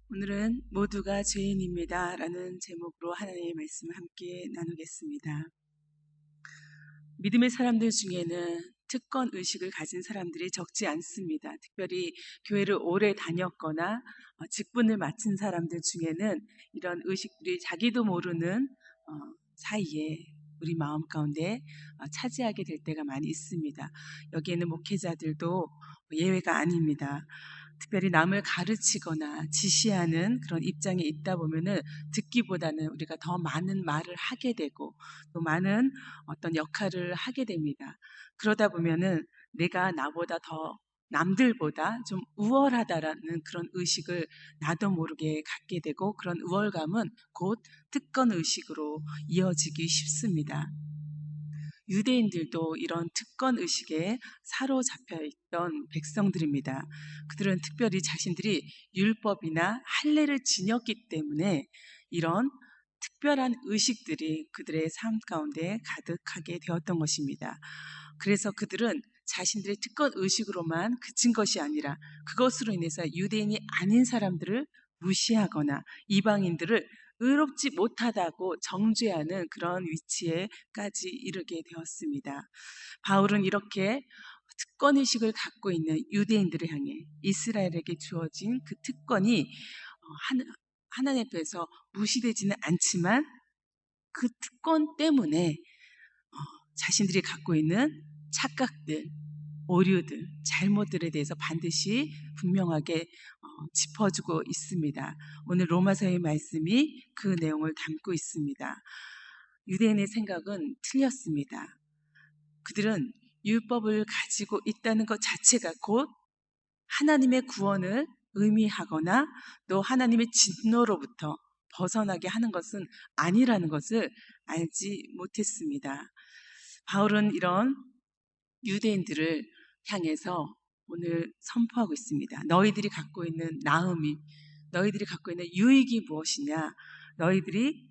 오늘은 모두가 죄인입니다 라는 제목으로 하나님의 말씀을 함께 나누겠습니다. 믿음의 사람들 중에는 특권 의식을 가진 사람들이 적지 않습니다. 특별히 교회를 오래 다녔거나 직분을 맡은 사람들 중에는 이런 의식들이 자기도 모르는 사이에 우리 마음 가운데 차지하게 될 때가 많이 있습니다. 여기에는 목회자들도 예외가 아닙니다. 특별히 남을 가르치거나 지시하는 그런 입장에 있다 보면은 듣기보다는 우리가 더 많은 말을 하게 되고 또 많은 어떤 역할을 하게 됩니다. 그러다 보면은 내가 나보다 더 남들보다 좀 우월하다라는 그런 의식을 나도 모르게 갖게 되고 그런 우월감은 곧 특권 의식으로 이어지기 쉽습니다. 유대인들도 이런 특권 의식에 사로잡혀 있던 백성들입니다. 그들은 특별히 자신들이 율법이나 할례를 지녔기 때문에 이런 특별한 의식들이 그들의 삶 가운데 가득하게 되었던 것입니다. 그래서 그들은 자신들의 특권 의식으로만 그친 것이 아니라 그것으로 인해서 유대인이 아닌 사람들을 무시하거나 이방인들을 의롭지 못하다고 정죄하는 그런 위치에까지 이르게 되었습니다. 바울은 이렇게 특권의식을 갖고 있는 유대인들을 향해 이스라엘에게 주어진 그 특권이 하나님 앞에서 무시되지는 않지만 그 특권 때문에 자신들이 갖고 있는 착각들, 오류들, 잘못들에 대해서 반드시 분명하게 짚어주고 있습니다. 오늘 로마서의 말씀이 그 내용을 담고 있습니다. 유대인의 생각은 틀렸습니다. 그들은 율법을 가지고 있다는 것 자체가 곧 하나님의 구원을 의미하거나 또 하나님의 진노로부터 벗어나게 하는 것은 아니라는 것을 알지 못했습니다. 바울은 이런 유대인들을 향해서 오늘 선포하고 있습니다. 너희들이 갖고 있는 나음이, 너희들이 갖고 있는 유익이 무엇이냐? 너희들이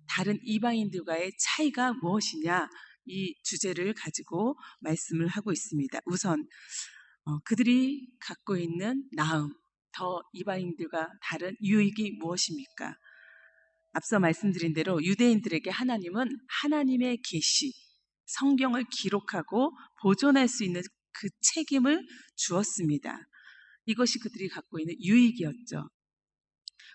다른 이방인들과의 차이가 무엇이냐? 이 주제를 가지고 말씀을 하고 있습니다. 우선 그들이 갖고 있는 나음, 더 이방인들과 다른 유익이 무엇입니까? 앞서 말씀드린 대로 유대인들에게 하나님은 하나님의 계시, 성경을 기록하고 보존할 수 있는 그 책임을 주었습니다. 이것이 그들이 갖고 있는 유익이었죠.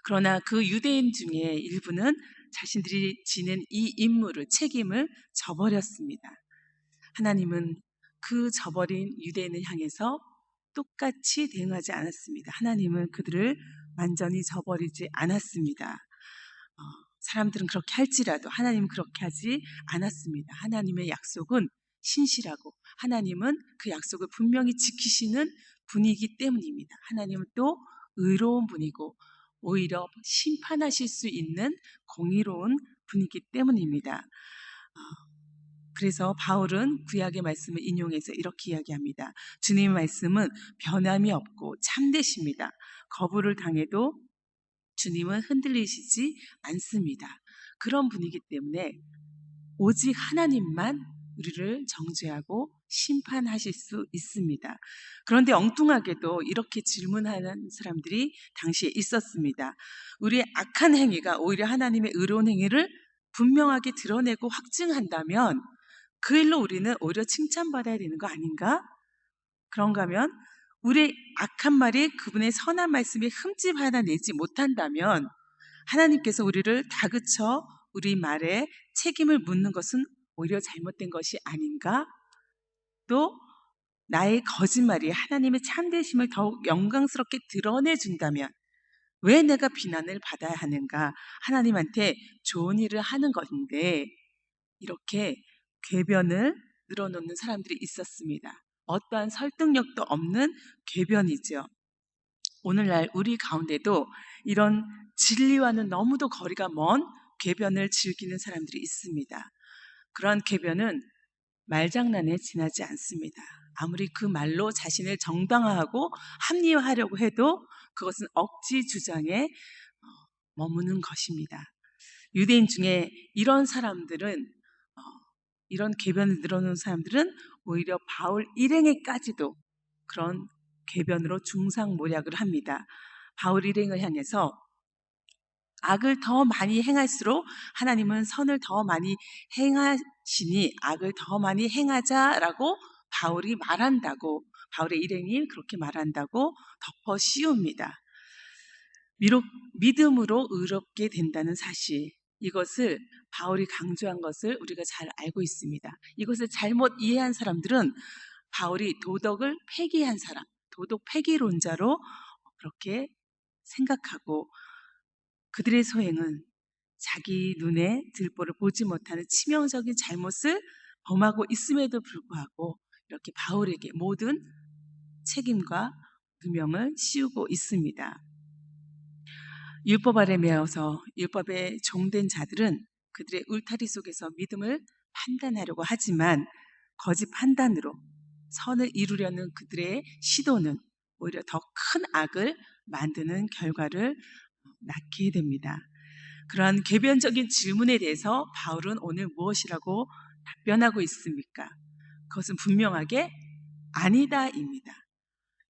그러나 그 유대인 중에 일부는 자신들이 지는 이 임무를, 책임을 저버렸습니다. 하나님은 그 저버린 유대인을 향해서 똑같이 대응하지 않았습니다. 하나님은 그들을 완전히 저버리지 않았습니다. 사람들은 그렇게 할지라도 하나님은 그렇게 하지 않았습니다. 하나님의 약속은 신실하고 하나님은 그 약속을 분명히 지키시는 분이기 때문입니다. 하나님은 또 의로운 분이고 오히려 심판하실 수 있는 공의로운 분이기 때문입니다. 그래서 바울은 구약의 말씀을 인용해서 이렇게 이야기합니다. 주님의 말씀은 변함이 없고 참되십니다. 거부를 당해도 주님은 흔들리시지 않습니다. 그런 분이기 때문에 오직 하나님만 우리를 정죄하고 심판하실 수 있습니다. 그런데 엉뚱하게도 이렇게 질문하는 사람들이 당시에 있었습니다. 우리의 악한 행위가 오히려 하나님의 의로운 행위를 분명하게 드러내고 확증한다면 그 일로 우리는 오히려 칭찬받아야 되는 거 아닌가? 그런가 하면 우리의 악한 말이 그분의 선한 말씀에 흠집 하나 내지 못한다면 하나님께서 우리를 다그쳐 우리 말에 책임을 묻는 것은 오히려 잘못된 것이 아닌가? 또 나의 거짓말이 하나님의 참되심을 더욱 영광스럽게 드러내준다면 왜 내가 비난을 받아야 하는가? 하나님한테 좋은 일을 하는 것인데 이렇게 궤변을 늘어놓는 사람들이 있었습니다. 어떠한 설득력도 없는 궤변이죠. 오늘날 우리 가운데도 이런 진리와는 너무도 거리가 먼 궤변을 즐기는 사람들이 있습니다. 그러한 궤변은 말장난에 지나지 않습니다. 아무리 그 말로 자신을 정당화하고 합리화하려고 해도 그것은 억지 주장에 머무는 것입니다. 유대인 중에 이런 사람들은 이런 궤변을 늘어놓은 사람들은 오히려 바울 일행에까지도 그런 궤변으로 중상모략을 합니다. 바울 일행을 향해서 악을 더 많이 행할수록 하나님은 선을 더 많이 행하시니 악을 더 많이 행하자라고 바울이 말한다고, 바울의 일행이 그렇게 말한다고 덮어 씌웁니다. 비록 믿음으로 의롭게 된다는 사실, 이것을 바울이 강조한 것을 우리가 잘 알고 있습니다. 이것을 잘못 이해한 사람들은 바울이 도덕을 폐기한 사람, 도덕 폐기론자로 그렇게 생각하고, 그들의 소행은 자기 눈에 들보를 보지 못하는 치명적인 잘못을 범하고 있음에도 불구하고 이렇게 바울에게 모든 책임과 누명을 씌우고 있습니다. 율법 아래 매어서 율법에 종된 자들은 그들의 울타리 속에서 믿음을 판단하려고 하지만 거짓 판단으로 선을 이루려는 그들의 시도는 오히려 더 큰 악을 만드는 결과를 낳게 됩니다. 그러한 궤변적인 질문에 대해서 바울은 오늘 무엇이라고 답변하고 있습니까? 그것은 분명하게 아니다입니다.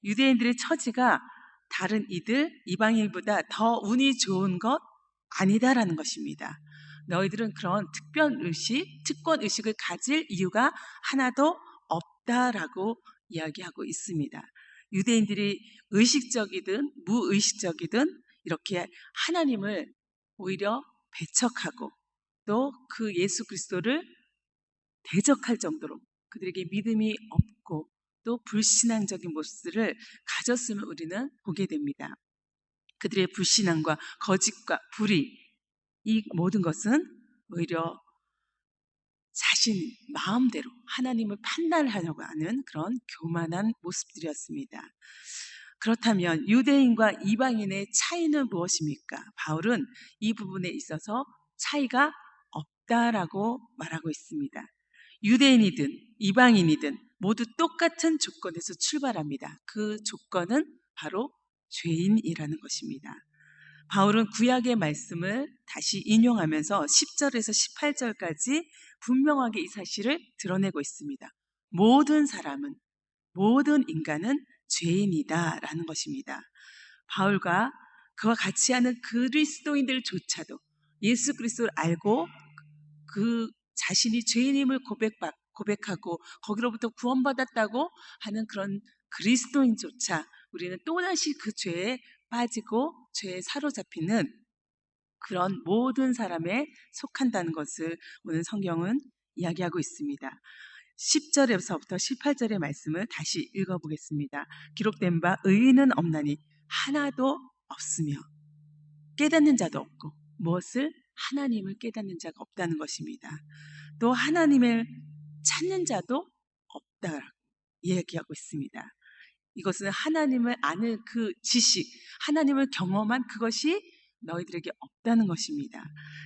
유대인들의 처지가 다른 이방인보다 더 운이 좋은 것 아니다라는 것입니다. 너희들은 그런 특권의식을 가질 이유가 하나도 없다라고 이야기하고 있습니다. 유대인들이 의식적이든 무의식적이든 이렇게 하나님을 오히려 배척하고 또 그 예수 그리스도를 대적할 정도로 그들에게 믿음이 없고 또 불신앙적인 모습들을 가졌음을 우리는 보게 됩니다. 그들의 불신앙과 거짓과 불의, 이 모든 것은 오히려 자신 마음대로 하나님을 판단하려고 하는 그런 교만한 모습들이었습니다. 그렇다면 유대인과 이방인의 차이는 무엇입니까? 바울은 이 부분에 있어서 차이가 없다라고 말하고 있습니다. 유대인이든 이방인이든 모두 똑같은 조건에서 출발합니다. 그 조건은 바로 죄인이라는 것입니다. 바울은 구약의 말씀을 다시 인용하면서 10절에서 18절까지 분명하게 이 사실을 드러내고 있습니다. 모든 인간은 죄인이다라는 것입니다. 바울과 그와 같이 하는 그리스도인들조차도 예수 그리스도를 알고 그 자신이 죄인임을 고백하고 거기로부터 구원받았다고 하는 그런 그리스도인조차 우리는 또다시 그 죄에 빠지고 죄에 사로잡히는 그런 모든 사람에 속한다는 것을 오늘 성경은 이야기하고 있습니다. 10절에서부터 18절의 말씀을 다시 읽어보겠습니다. 기록된 바 의인은 없나니 하나도 없으며 깨닫는 자도 없고, 무엇을? 하나님을 깨닫는 자가 없다는 것입니다. 또 하나님을 찾는 자도 없다라고 이야기하고 있습니다. 이것은 하나님을 아는 그 지식, 하나님을 경험한 그것이 너희들에게 없다는 것입니다.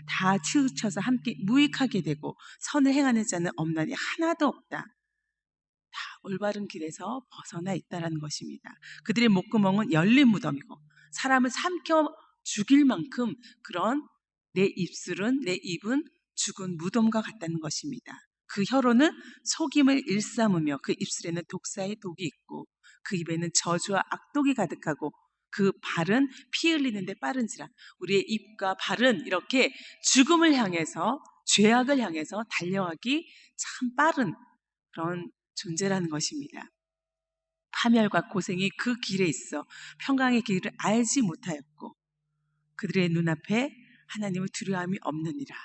다 치우쳐서 함께 무익하게 되고 선을 행하는 자는 없나니 하나도 없다. 다 올바른 길에서 벗어나 있다는 것입니다. 그들의 목구멍은 열린 무덤이고 사람을 삼켜 죽일 만큼 그런 내 입은 죽은 무덤과 같다는 것입니다. 그 혀로는 속임을 일삼으며 그 입술에는 독사의 독이 있고 그 입에는 저주와 악독이 가득하고 그 발은 피 흘리는데 빠른지라. 우리의 입과 발은 이렇게 죽음을 향해서, 죄악을 향해서 달려가기 참 빠른 그런 존재라는 것입니다. 파멸과 고생이 그 길에 있어 평강의 길을 알지 못하였고 그들의 눈앞에 하나님을 두려움이 없느니라.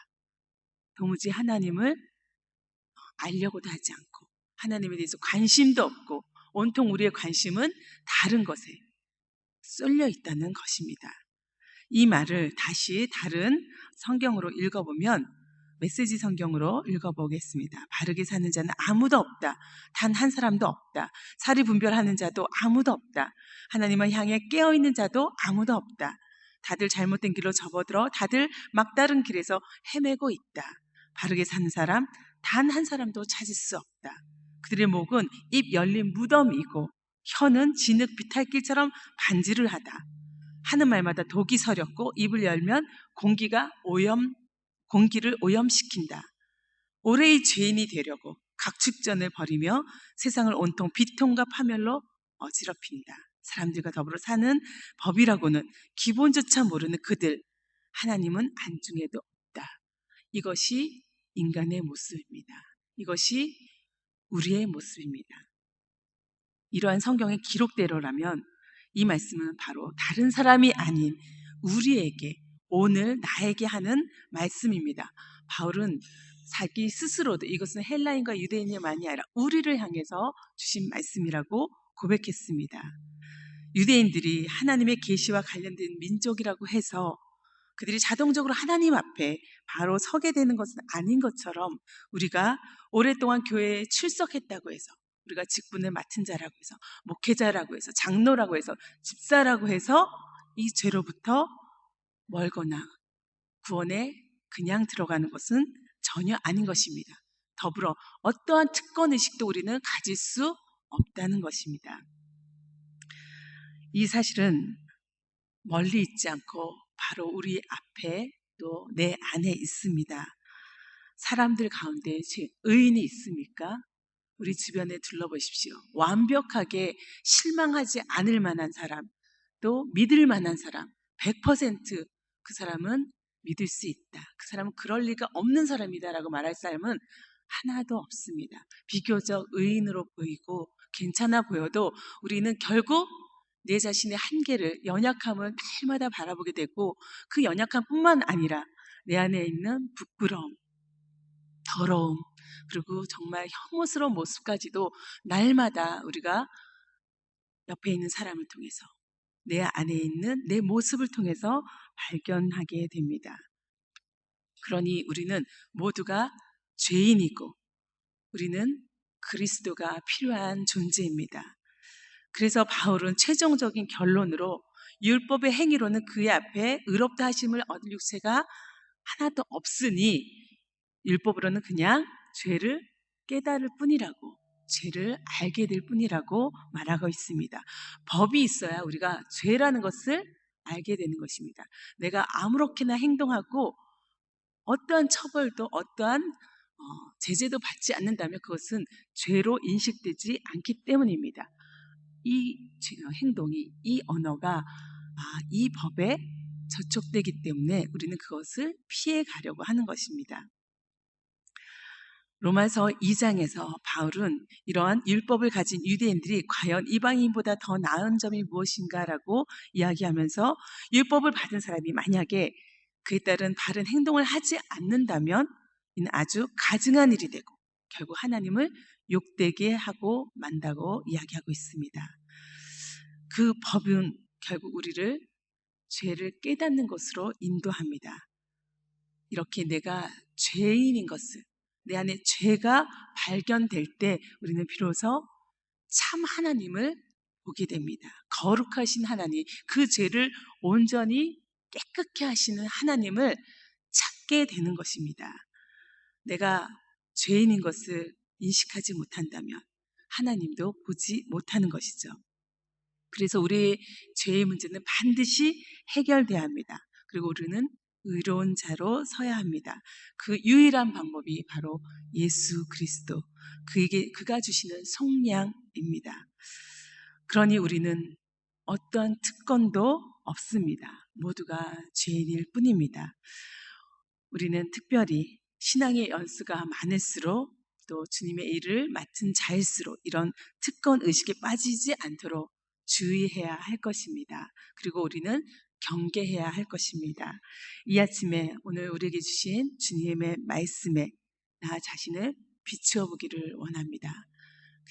도무지 하나님을 알려고도 하지 않고 하나님에 대해서 관심도 없고 온통 우리의 관심은 다른 것에 쏠려 있다는 것입니다. 이 말을 다시 다른 성경으로 읽어보면, 메시지 성경으로 읽어보겠습니다. 바르게 사는 자는 아무도 없다. 단 한 사람도 없다. 사리 분별하는 자도 아무도 없다. 하나님을 향해 깨어있는 자도 아무도 없다. 다들 잘못된 길로 접어들어 다들 막다른 길에서 헤매고 있다. 바르게 사는 사람 단 한 사람도 찾을 수 없다. 그들의 목은 입 열린 무덤이고 혀는 진흙 비탈길처럼 반지를 하다. 하는 말마다 독이 서렸고 입을 열면 공기를 오염시킨다. 올해의 죄인이 되려고 각축전을 벌이며 세상을 온통 비통과 파멸로 어지럽힌다. 사람들과 더불어 사는 법이라고는 기본조차 모르는 그들, 하나님은 안중에도 없다. 이것이 인간의 모습입니다. 이것이 우리의 모습입니다. 이러한 성경의 기록대로라면 이 말씀은 바로 다른 사람이 아닌 우리에게, 오늘 나에게 하는 말씀입니다. 바울은 자기 스스로도 이것은 헬라인과 유대인이만이 아니라 우리를 향해서 주신 말씀이라고 고백했습니다. 유대인들이 하나님의 계시와 관련된 민족이라고 해서 그들이 자동적으로 하나님 앞에 바로 서게 되는 것은 아닌 것처럼, 우리가 오랫동안 교회에 출석했다고 해서, 우리가 직분을 맡은 자라고 해서, 목회자라고 해서, 장로라고 해서, 집사라고 해서 이 죄로부터 멀거나 구원에 그냥 들어가는 것은 전혀 아닌 것입니다. 더불어 어떠한 특권의식도 우리는 가질 수 없다는 것입니다. 이 사실은 멀리 있지 않고 바로 우리 앞에 또 내 안에 있습니다. 사람들 가운데 의인이 있습니까? 우리 주변에 둘러보십시오. 완벽하게 실망하지 않을 만한 사람, 또 믿을 만한 사람, 100%그 사람은 믿을 수 있다. 그 사람은 그럴 리가 없는 사람이다라고 말할 사람은 하나도 없습니다. 비교적 의인으로 보이고 괜찮아 보여도 우리는 결국 내 자신의 한계를, 연약함을 날마다 바라보게 되고, 그 연약함뿐만 아니라 내 안에 있는 부끄러움, 더러움, 그리고 정말 혐오스러운 모습까지도 날마다 우리가 옆에 있는 사람을 통해서, 내 안에 있는 내 모습을 통해서 발견하게 됩니다. 그러니 우리는 모두가 죄인이고 우리는 그리스도가 필요한 존재입니다. 그래서 바울은 최종적인 결론으로 율법의 행위로는 그의 앞에 의롭다 하심을 얻을 육체가 하나도 없으니 율법으로는 그냥 죄를 깨달을 뿐이라고, 죄를 알게 될 뿐이라고 말하고 있습니다. 법이 있어야 우리가 죄라는 것을 알게 되는 것입니다. 내가 아무렇게나 행동하고 어떠한 처벌도 어떠한 제재도 받지 않는다면 그것은 죄로 인식되지 않기 때문입니다. 이 행동이, 이 언어가 이 법에 저촉되기 때문에 우리는 그것을 피해 가려고 하는 것입니다. 로마서 2장에서 바울은 이러한 율법을 가진 유대인들이 과연 이방인보다 더 나은 점이 무엇인가라고 이야기하면서, 율법을 받은 사람이 만약에 그에 따른 바른 행동을 하지 않는다면 이는 아주 가증한 일이 되고 결국 하나님을 욕되게 하고 만다고 이야기하고 있습니다. 그 법은 결국 우리를 죄를 깨닫는 것으로 인도합니다. 이렇게 내가 죄인인 것을, 내 안에 죄가 발견될 때 우리는 비로소 참 하나님을 보게 됩니다. 거룩하신 하나님, 그 죄를 온전히 깨끗게 하시는 하나님을 찾게 되는 것입니다. 내가 죄인인 것을 인식하지 못한다면 하나님도 보지 못하는 것이죠. 그래서 우리의 죄의 문제는 반드시 해결돼야 합니다. 그리고 우리는 의로운 자로 서야 합니다. 그 유일한 방법이 바로 예수 그리스도, 그가 주시는 속량입니다. 그러니 우리는 어떠한 특권도 없습니다. 모두가 죄인일 뿐입니다. 우리는 특별히 신앙의 연수가 많을수록, 또 주님의 일을 맡은 자일수록 이런 특권 의식에 빠지지 않도록 주의해야 할 것입니다. 그리고 우리는 경계해야 할 것입니다. 이 아침에 오늘 우리에게 주신 주님의 말씀에 나 자신을 비추어 보기를 원합니다.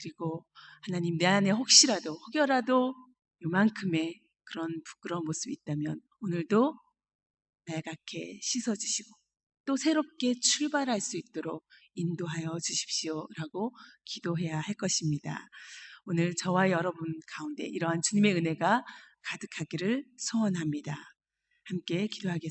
그리고 하나님, 내 안에 혹여라도 요만큼의 그런 부끄러운 모습이 있다면 오늘도 빨갛게 씻어주시고 또 새롭게 출발할 수 있도록 인도하여 주십시오라고 기도해야 할 것입니다. 오늘 저와 여러분 가운데 이러한 주님의 은혜가 가득하기를 소원합니다. 함께 기도하겠습니다.